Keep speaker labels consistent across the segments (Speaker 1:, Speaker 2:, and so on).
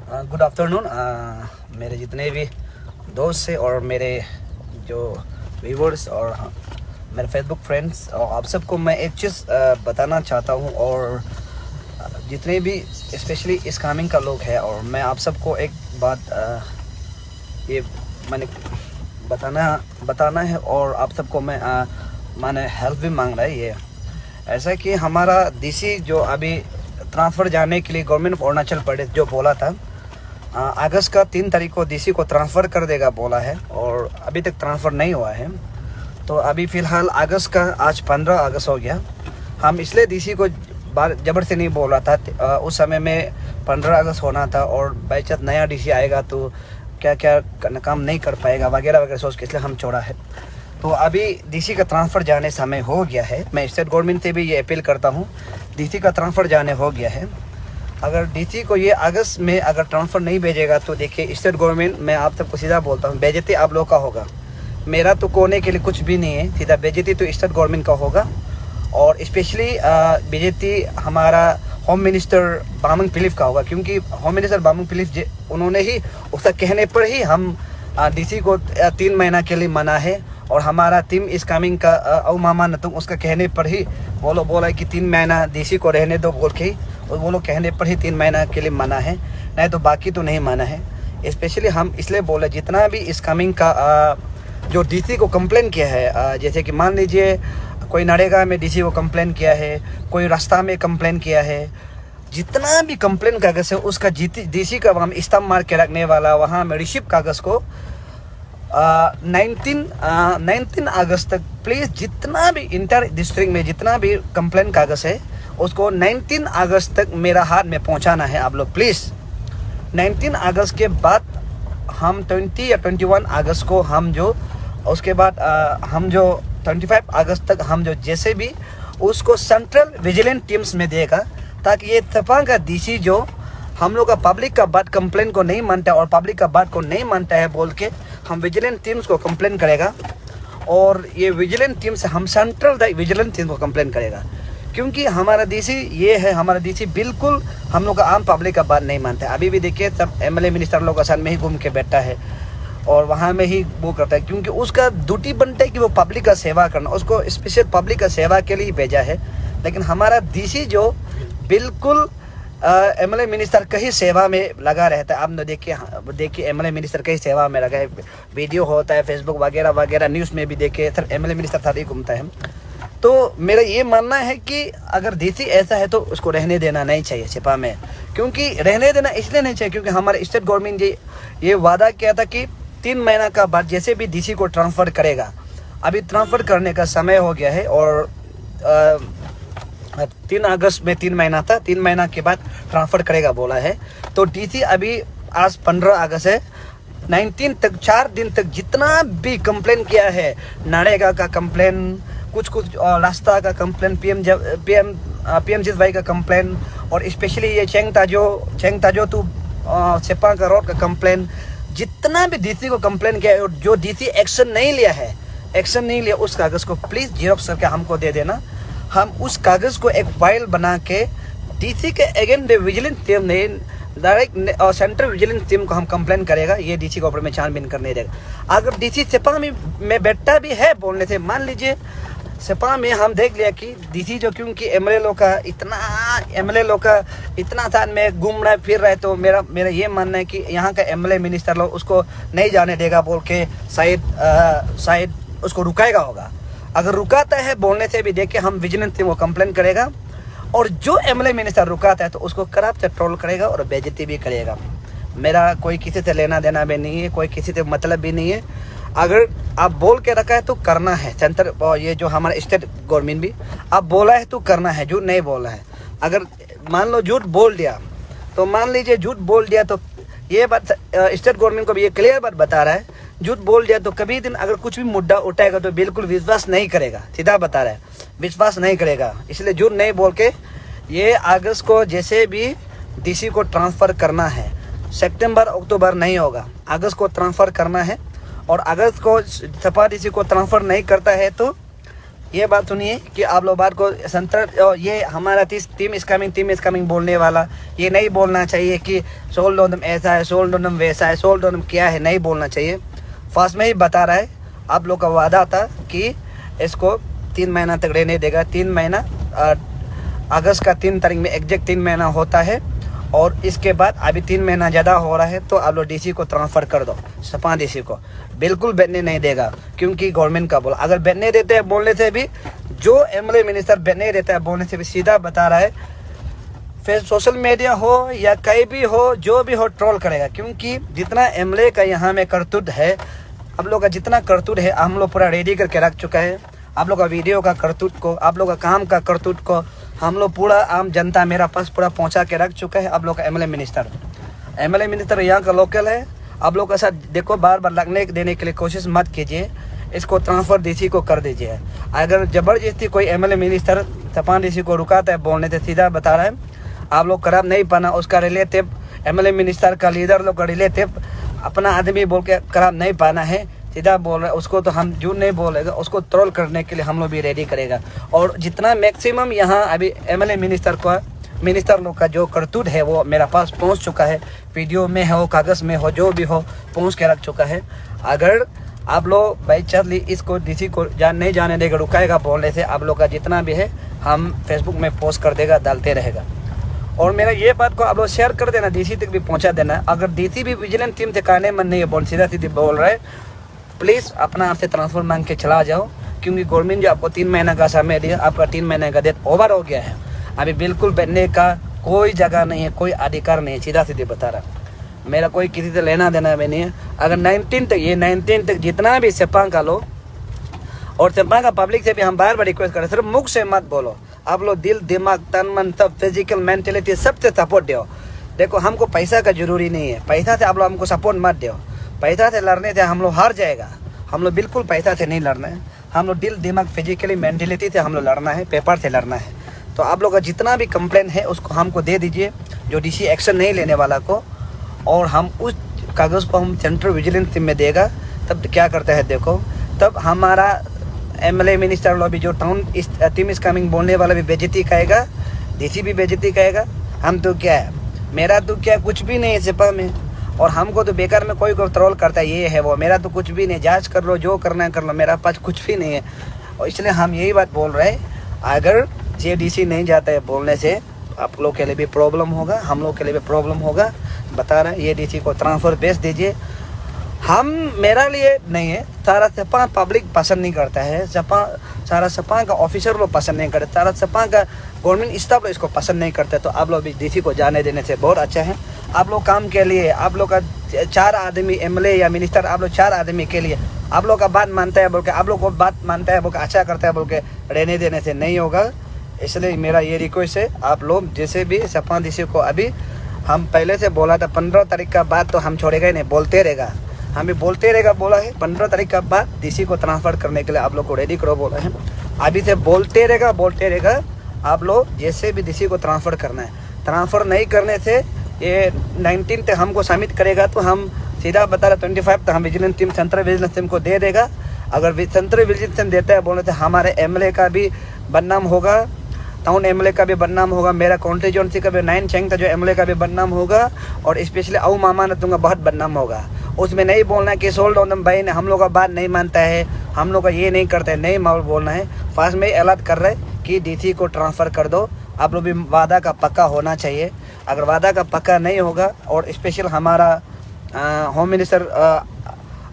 Speaker 1: Good afternoon मेरे जितने भी दोस्त हैं और मेरे जो व्यूवर्स और मेरे फेसबुक फ्रेंड्स और आप सबको मैं एक चीज़ बताना चाहता हूँ। और जितने भी स्पेशली इस्लामिक का लोग है, और मैं आप सबको एक बात ये मैंने बताना है और आप सबको मैं मैंने हेल्प भी मांग रहा है। ये ऐसा कि हमारा डीसी जो अभी ट्रांसफ़र जाने के लिए गवर्नमेंट ऑफ अरुणाचल प्रदेश जो बोला था, अगस्त का 3 तारीख को डीसी को ट्रांसफ़र कर देगा बोला है, और अभी तक ट्रांसफ़र नहीं हुआ है। तो अभी फ़िलहाल अगस्त का आज 15 अगस्त हो गया। हम इसलिए डीसी को जबर से नहीं बोल रहा था, उस समय में 15 अगस्त होना था और बाई चांस नया डीसी आएगा तो क्या क्या काम नहीं कर पाएगा वगैरह वगैरह सोच के, इसलिए हम छोड़ा है। तो अभी डीसी का ट्रांसफ़र जाने समय हो गया है। मैं स्टेट गवर्नमेंट से भी ये अपील करता हूँ, डीसी का ट्रांसफ़र जाने हो गया है। अगर डीसी को ये अगस्त में अगर ट्रांसफ़र नहीं भेजेगा तो देखिए स्टेट गवर्नमेंट, मैं आप सबको सीधा बोलता हूँ, बेइज्जती आप लोग का होगा। मेरा तो कोने के लिए कुछ भी नहीं है, सीधा बेइज्जती तो स्टेट गवर्नमेंट का होगा। और स्पेशली बेइज्जती हमारा होम मिनिस्टर बामंग पिलीफ का होगा, क्योंकि होम मिनिस्टर बामंग पिलीफ उन्होंने ही उसका कहने पर ही हम डीसी को 3 महीना के लिए मना है। और हमारा टीम इस कमिंग का औ मामा न तुम उसका कहने पर ही बोला कि 3 महीना डीसी को रहने दो बोल के ही, और वो लोग कहने पर ही 3 महीना के लिए मना है, नहीं तो बाकी तो नहीं माना है। स्पेशली हम इसलिए बोले जितना भी इस कमिंग का जो डीसी को कंप्लेन किया है, जैसे कि मान लीजिए कोई नरेगा में डीसी को कंप्लेन किया है, कोई रास्ता में कंप्लेन किया है, जितना भी कंप्लेन कागज़ है उसका डीसी का हम स्टम्प मार के रखने वाला वहाँ में रिसिप्ट कागज़ को 19 अगस्त तक प्लीज़ जितना भी इंटर डिस्ट्रिक्ट में जितना भी कंप्लेन कागज़ है उसको 19 अगस्त तक मेरा हाथ में पहुंचाना है आप लोग प्लीज़। 19 अगस्त के बाद हम 20 या 21 अगस्त को हम जो उसके बाद हम जो 25 अगस्त तक हम जो जैसे भी उसको सेंट्रल विजिलेंस टीम्स में देगा, ताकि ये तफांग का डीसी जो हम लोग का पब्लिक का बात कंप्लेन को नहीं मानता है और पब्लिक का बात को नहीं मानता है बोल के हम विजिलेंस टीम्स को कंप्लेन करेगा। और ये विजिलेंस टीम से हम सेंट्रल विजिलेंस टीम को कंप्लेन करेगा, क्योंकि हमारा डीसी ये है, हमारा डीसी बिल्कुल हम लोग का आम पब्लिक का बात नहीं मानता है। अभी भी देखिए सब एमएलए मिनिस्टर लोग आसान में ही घूम के बैठा है और वहाँ में ही वो करता है, क्योंकि उसका ड्यूटी बनता है कि वो पब्लिक का सेवा करना, उसको स्पेशल पब्लिक का सेवा के लिए भेजा है। लेकिन हमारा डीसी जो बिल्कुल एमएलए मिनिस्टर का ही सेवा में लगा रहता है। आप देखिए एमएलए मिनिस्टर का ही सेवा में लगा है, वीडियो होता है फेसबुक वगैरह वगैरह, न्यूज़ में भी देखिए सर एमएलए मिनिस्टर साथ ही घूमता है। तो मेरा ये मानना है कि अगर डीसी ऐसा है तो उसको रहने देना नहीं चाहिए सिपा में, क्योंकि रहने देना इसलिए नहीं चाहिए क्योंकि हमारे स्टेट गवर्नमेंट ये वादा किया था कि 3 महीना का बाद जैसे भी डीसी को ट्रांसफ़र करेगा। अभी ट्रांसफ़र करने का समय हो गया है और 3 अगस्त में 3 महीना था, 3 महीना के बाद ट्रांसफ़र करेगा बोला है। तो डीसी अभी आज 15 अगस्त है, 19 तक 4 दिन तक जितना भी कंप्लेन किया है, नरेगा का कंप्लेन, कुछ रास्ता का कंप्लेन, पीएम भाई का कंप्लेन, और स्पेशली ये चेंग ताजो टू सेपा का रोड का कंप्लेन, जितना भी डीसी को कंप्लेन किया है और जो डीसी एक्शन नहीं लिया उस कागज़ को प्लीज़ जीरोक्स करके हमको दे देना। हम उस कागज़ को एक फाइल बना के डीसी के अगेंस्ट विजिलेंस टीम ने डायरेक्ट और सेंट्रल विजिलेंस टीम को हम कंप्लेन करेगा, ये डीसी के ऊपर में छानबीन करने देगा। अगर डीसी सेपा में बैठता भी है बोलने से, मान लीजिए सेपा में हम देख लिया कि डीसी जो क्योंकि एमएलए लोग का इतना साथ में घूम रहा है फिर रहा है, तो मेरा ये मानना है कि यहाँ का एमएलए मिनिस्टर लोग उसको नहीं जाने देगा बोल के शायद उसको रुकाएगा होगा। अगर रुकाता है बोलने से भी देखिए हम विजिलेंस टीम को कंप्लेन करेगा, और जो एमएलए मिनिस्टर रुकाता है तो उसको खराब से ट्रोल करेगा और बेइज्जती भी करेगा। मेरा कोई किसी से लेना देना भी नहीं है, कोई किसी से मतलब भी नहीं है। अगर आप बोल के रखा है तो करना है, सेंटर ये जो हमारा स्टेट गवर्नमेंट भी आप बोला है तो करना है, झूठ नहीं बोला है। अगर मान लो झूठ बोल दिया तो मान लीजिए झूठ बोल दिया तो ये बात स्टेट गवर्नमेंट को भी ये क्लियर बात बता रहा है, झूठ बोल दिया तो कभी दिन अगर कुछ भी मुद्दा उठाएगा तो बिल्कुल विश्वास नहीं करेगा, सीधा बता रहा है विश्वास नहीं करेगा। इसलिए झूठ नहीं बोल के ये अगस्त को जैसे भी डीसी को ट्रांसफ़र करना है, सितंबर अक्टूबर नहीं होगा, अगस्त को ट्रांसफ़र करना है। और अगस्त को सपा डीसी को ट्रांसफ़र नहीं करता है तो ये बात सुनिए कि आप लोग बात को संतर ये हमारा टीम इज कमिंग बोलने वाला ये नहीं बोलना चाहिए कि सोल डोनम ऐसा है, सोल डोनम वैसा है, सोल डोनम क्या है, नहीं बोलना चाहिए। फर्स्ट में ही बता रहा है, आप लोग का वादा था कि इसको 3 महीना तक रहने देगा। 3 महीना अगस्त का 3 तारीख में एग्जैक्ट 3 महीना होता है, और इसके बाद अभी 3 महीना ज़्यादा हो रहा है, तो आप लोग डीसी को ट्रांसफ़र कर दो। सपा डीसी को बिल्कुल बैठने नहीं देगा, क्योंकि गवर्नमेंट का बोला। अगर बैठने देते हैं बोलने से भी, जो एमएलए मिनिस्टर बैठने देता है बोलने से भी, सीधा बता रहा है फिर सोशल मीडिया हो या कहीं भी हो, जो भी हो ट्रोल करेगा। क्योंकि जितना एमएलए का यहाँ में करतूत है, आप लोग का जितना करतूत है हम लोग पूरा रेडी करके रख चुका है। आप लोग का वीडियो का करतूत को, आप लोग का काम का करतूत को हम लोग पूरा आम जनता मेरा पास पूरा पहुंचा के रख चुका है। आप लोग का एमएलए मिनिस्टर यहाँ का लोकल है। आप लोग का साथ देखो, बार बार लगने देने के लिए कोशिश मत कीजिए, इसको ट्रांसफ़र डीसी को कर दीजिए। अगर ज़बरदस्ती कोई एमएलए मिनिस्टर सपा डीसी को रुकाता है बोलने से, सीधा बता रहा है आप लोग खराब नहीं पाना। उसका रिलेटिव एमएलए मिनिस्टर का लीडर लोग का रिलेटिव अपना आदमी बोल के खराब नहीं पाना है, सीधा बोल रहा है। उसको तो हम झूठ नहीं बोलेगा, उसको ट्रोल करने के लिए हम लोग भी रेडी करेगा। और जितना मैक्सिमम यहाँ अभी एमएलए मिनिस्टर लोग का जो करतूत है वो मेरा पास पहुँच चुका है, वीडियो में हो, कागज़ में हो, जो भी हो पहुँच के रख चुका है। अगर आप लोग बाई चांस इसको डीसी को नहीं जाने देगा, रुकाएगा बोलने से, आप लोग का जितना भी है हम फेसबुक में पोस्ट कर देगा, डालते रहेगा। और मेरा ये बात को आप लोग शेयर कर देना, डीसी तक भी पहुंचा देना। अगर डीसी भी विजिलेंस टीम से कहने मन नहीं है, बोल सीधा बोल रहा है, प्लीज़ अपना आपसे ट्रांसफर मांग के चला जाओ। क्योंकि गवर्नमेंट जो आपको 3 महीना का समय दिया, आपका 3 महीने का डेट ओवर हो गया है। अभी बिल्कुल बैठने का कोई जगह नहीं है, कोई अधिकार नहीं है, सीधा बता रहा। मेरा कोई किसी से लेना देना भी नहीं है। अगर 19 तक जितना भी सपा का लो, और सपा का पब्लिक से भी हम बार बार रिक्वेस्ट करें, सिर्फ मुख से मत बोलो। आप लोग दिल, दिमाग, तन, मन, सब फिजिकल मेंटेलिटी सबसे सपोर्ट दो। देखो, हमको पैसा का जरूरी नहीं है, पैसा से आप लोग हमको सपोर्ट मत दो। पैसा से लड़ने से हम लोग हार जाएगा। हम लोग बिल्कुल पैसा से नहीं लड़ना है, हम लोग दिल, दिमाग, फिजिकली मेंटेलिटी से हम लोग लड़ना है, पेपर से लड़ना है। तो आप लोग का जितना भी कंप्लेन है उसको हमको दे दीजिए, जो डीसी एक्शन नहीं लेने वाला को, और हम उस कागज़ को हम सेंट्रल विजिलेंस टीम में देगा। तब क्या करता है देखो, तब हमारा एमएलए मिनिस्टर लोग भी, जो टीम इज कमिंग बोलने वाला भी बेइज्जती कहेगा, डीसी भी बेइज्जती कहेगा। हम तो क्या है, मेरा तो क्या कुछ भी नहीं है सपा में, और हमको तो बेकार में कोई ट्रोल करता है, ये है वो, मेरा तो कुछ भी नहीं। जांच कर लो, जो करना है कर लो, मेरा पास कुछ भी नहीं है। और इसलिए हम यही बात बोल रहे हैं, अगर ये डीसी नहीं जाता है बोलने से, आप लोग के लिए भी प्रॉब्लम होगा, हम लोग के लिए भी प्रॉब्लम होगा। बता रहे हैं, ये डीसी को ट्रांसफ़र भेज दीजिए। हम, मेरा लिए नहीं है, सारा सपा पब्लिक पसंद नहीं करता है, सारा सपा का ऑफिसर लोग पसंद नहीं करते, सारा सपा का गवर्नमेंट स्टाफ लोग इसको पसंद नहीं करते। तो आप लोग भी डीसी को जाने देने से बहुत अच्छा है। आप लोग काम के लिए, आप लोग का 4 आदमी एमएलए या मिनिस्टर, आप लोग 4 आदमी के लिए आप लोग का बात मानता है बोल के, आप लोग को बात मानता है बोल के, अच्छा करता है बोल के रहने देने से नहीं होगा। इसलिए मेरा ये रिक्वेस्ट है, आप लोग जैसे भी सपा डीसी को, अभी हम पहले से बोला था 15 तारीख का बाद तो हम छोड़ेगा ही नहीं, बोलते रहेगा, हमें बोलते रहेगा बोला है। 15 तारीख का बाद डीसी को ट्रांसफ़र करने के लिए आप लोग को रेडी करो बोला है। अभी से बोलते रहेगा। आप लोग जैसे भी डीसी को ट्रांसफ़र करना है, ट्रांसफ़र नहीं करने से ये 19 तक हमको सबमिट करेगा, तो हम सीधा बता रहे 25 तक हम vigilance team, central vigilance team को दे देगा। अगर सेंट्रल विजिलेंस टीम देता है बोलने से हमारे एमएलए का भी बदनाम होगा, टाउन एमएलए का भी बदनाम होगा, मेरा कॉन्स्टिट्यूएंसी का भी 9 चैंग का जो एमएलए का भी बदनाम होगा, और स्पेशली अऊ मामा ने तुमका बहुत बदनाम होगा। उसमें नहीं बोलना कि सोल्ड ऑन भाई ने हम लोग का बात नहीं मानता है, हम लोग का ये नहीं करता है, नहीं माल बोलना है। फास्ट में अलर्ट कर रहे कि डीसी को ट्रांसफ़र कर दो। आप लोग भी वादा का पक्का होना चाहिए। अगर वादा का पक्का नहीं होगा, और स्पेशल हमारा होम मिनिस्टर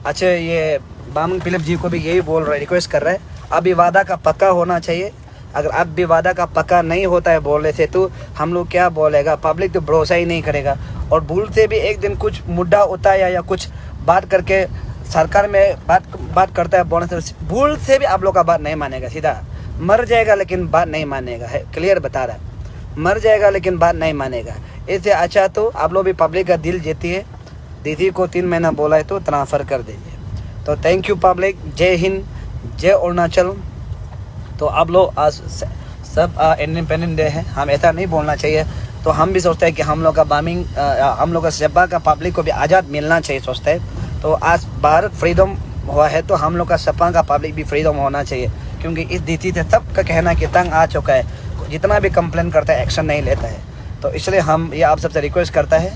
Speaker 1: अच्छा ये बामंग फिलिप जी को भी यही बोल रहे, रिक्वेस्ट कर रहे हैं, अभी वादा का पक्का होना चाहिए। अगर अब भी वादा का पक्का नहीं होता है बोलने से, तो हम लोग क्या बोलेगा, पब्लिक तो भरोसा ही नहीं करेगा। और भूल से भी एक दिन कुछ मुद्दा होता है या कुछ बात करके सरकार में बात करता है बोलने से, भूल से भी आप लोग का बात नहीं मानेगा, सीधा मर जाएगा लेकिन बात नहीं मानेगा है। क्लियर बता रहा है, मर जाएगा लेकिन बात नहीं मानेगा। इससे अच्छा तो आप लोग भी पब्लिक का दिल जीती है। दीदी को 3 महीना बोला है तो ट्रांसफ़र कर दीजिए। तो थैंक यू पब्लिक। जय हिंद, जय अरुणाचल। तो आप लोग आज सब इंडिपेंडेंट डे है, हम ऐसा नहीं बोलना चाहिए। तो हम भी सोचते हैं कि हम लोग का बामिंग, हम लोग का सपा का पब्लिक को भी आज़ाद मिलना चाहिए सोचते हैं। तो आज भारत फ्रीडम हुआ है, तो हम लोग का सपा का पब्लिक भी फ्रीडम होना चाहिए। क्योंकि इस नीति से सबका कहना कि तंग आ चुका है, जितना भी कंप्लेन करता है एक्शन नहीं लेता है। तो इसलिए हम ये आप सबसे रिक्वेस्ट करता है,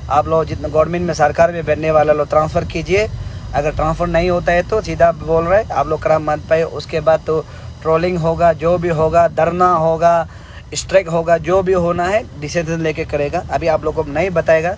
Speaker 1: आप लोग जितना गवर्नमेंट में सरकार में बैठने वाला लोग ट्रांसफ़र कीजिए। अगर ट्रांसफ़र नहीं होता है तो सीधा बोल रहे आप लोग करा मत पाए, उसके बाद तो ट्रोलिंग होगा, जो भी होगा, धरना होगा, स्ट्राइक होगा, जो भी होना है डिसीजन लेके करेगा। अभी आप लोग को नहीं बताएगा,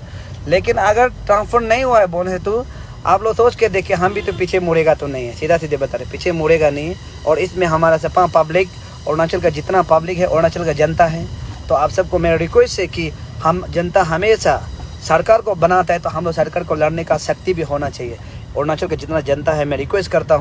Speaker 1: लेकिन अगर ट्रांसफ़र नहीं हुआ है बोले तो आप लोग सोच के देखिए, हम भी तो पीछे मुड़ेगा तो नहीं है, सीधा सीधे बता रहे पीछे मुड़ेगा नहीं। और इसमें हमारा सपा पब्लिक, अरुणाचल का जितना पब्लिक है, अरुणाचल का जनता है, तो आप सबको मेरा रिक्वेस्ट है कि हम जनता हमेशा सरकार को बनाता है तो हम लोग सरकार को लड़ने का शक्ति भी होना चाहिए। अरुणाचल का जितना जनता है मैं रिक्वेस्ट करता हूँ